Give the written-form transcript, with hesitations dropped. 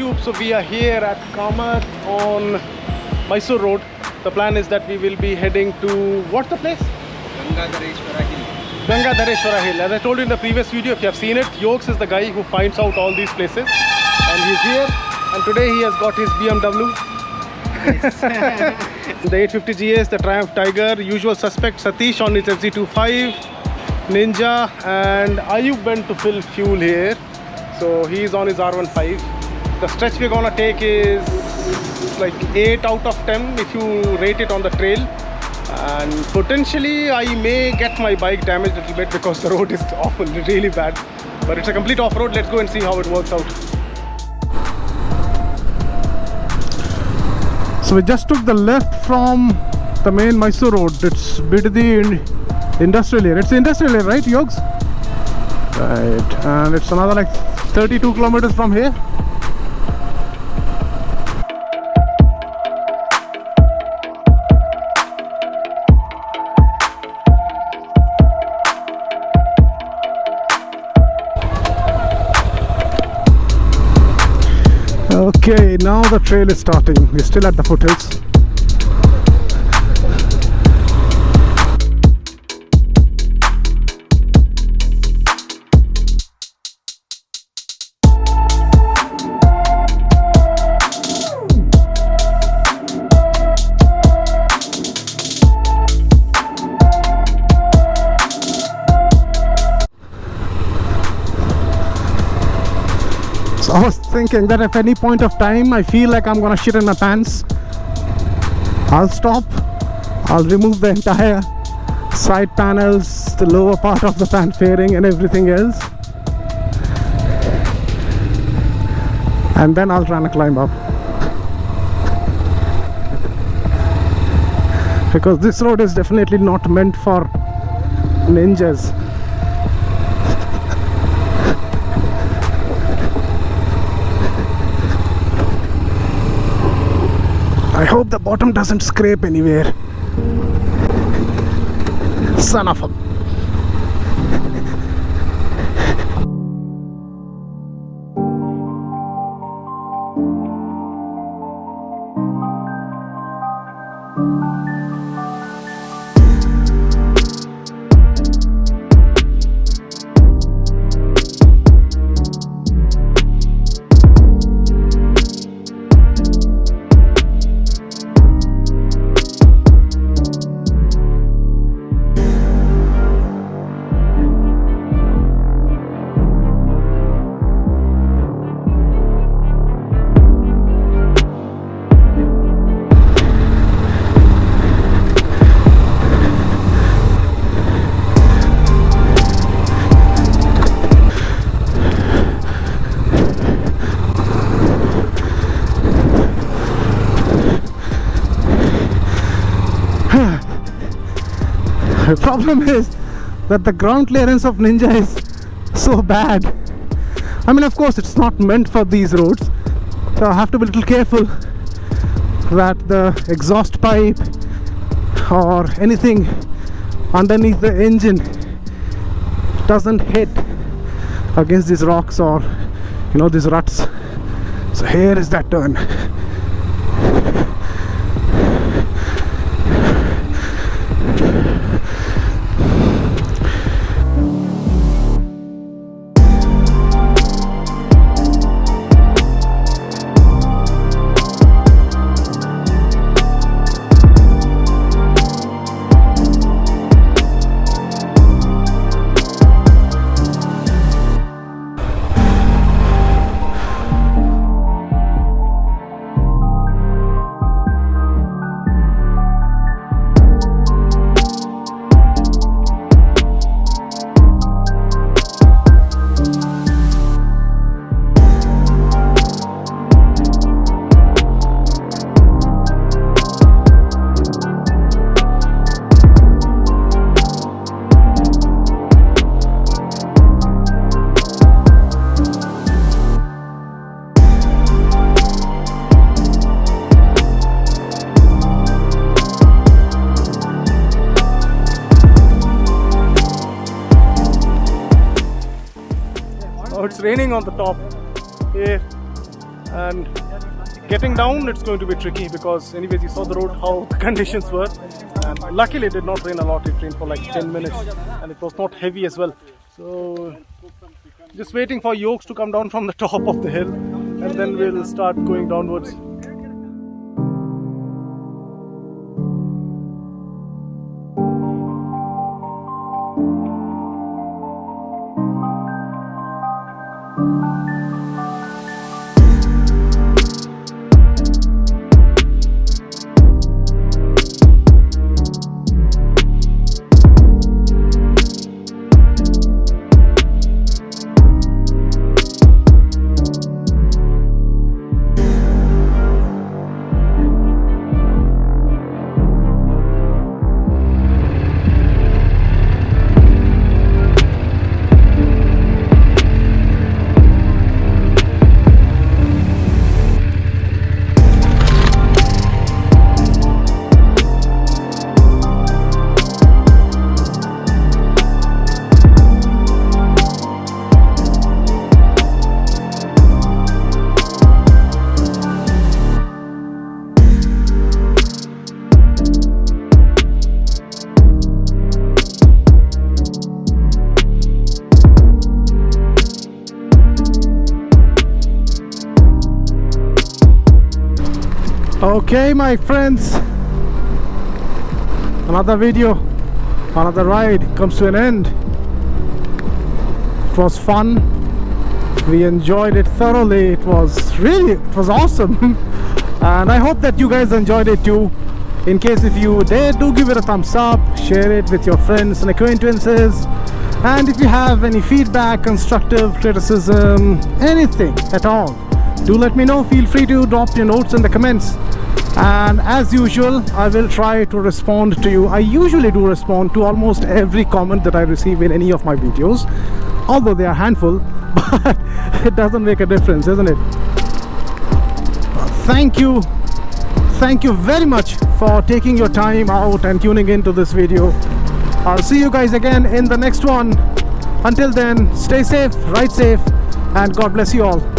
YouTube. So we are here at Kamath on Mysore Road. The plan is that we will be heading to, what's the place? Gangadhareshwara Hill. Gangadhareshwara Hill. As I told you in the previous video, if you have seen it, Yogee is the guy who finds out all these places. And he's here. And today he has got his BMW. The 850 GS, the Triumph Tiger, usual suspect Satish on his FZ25, Ninja, and Ayub went to fill fuel here. So he's on his R15. The stretch we're gonna take is like 8 out of 10 if you rate it on the trail. And potentially I may get my bike damaged a little bit because the road is awful, really bad. But it's a complete off-road. Let's go and see how it works out. So we just took the left from the main Mysore road. It's Biddi industrial area. It's the industrial area, right, Yogs? Right, and it's another like 32 kilometers from here. Okay, now the trail is starting. We're still at the foothills. So I was thinking that if any point of time I feel like I'm gonna shit in my pants, I'll stop, I'll remove the entire side panels, the lower part of the pan fairing and everything else, and then I'll try to climb up, because this road is definitely not meant for ninjas. I hope the bottom doesn't scrape anywhere. Son of a... The problem is that the ground clearance of Ninja is so bad. I mean, of course, it's not meant for these roads, so I have to be a little careful that the exhaust pipe or anything underneath the engine doesn't hit against these rocks or, you know, these ruts. So here is that turn. Oh, it's raining on the top here. and getting down it's going to be tricky because anyways you saw the road, how the conditions were, and luckily it did not rain a lot. It rained for like 10 minutes and it was not heavy as well. So just waiting for Yogee to come down from the top of the hill and then we'll start going downwards. Okay, my friends, another video, another ride comes to an end. It was fun. We enjoyed it thoroughly. It was awesome. And I hope that you guys enjoyed it too. In case if you did, do give it a thumbs up, share it with your friends and acquaintances. And if you have any feedback, constructive criticism, anything at all, do let me know. Feel free to drop your notes in the comments. And as usual, I will try to respond to you. I usually do respond to almost every comment that I receive in any of my videos, although they are a handful, but it doesn't make a difference, isn't it? Thank you very much for taking your time out and tuning into this video. I'll see you guys again in the next one. Until then, stay safe, ride safe, and God bless you all.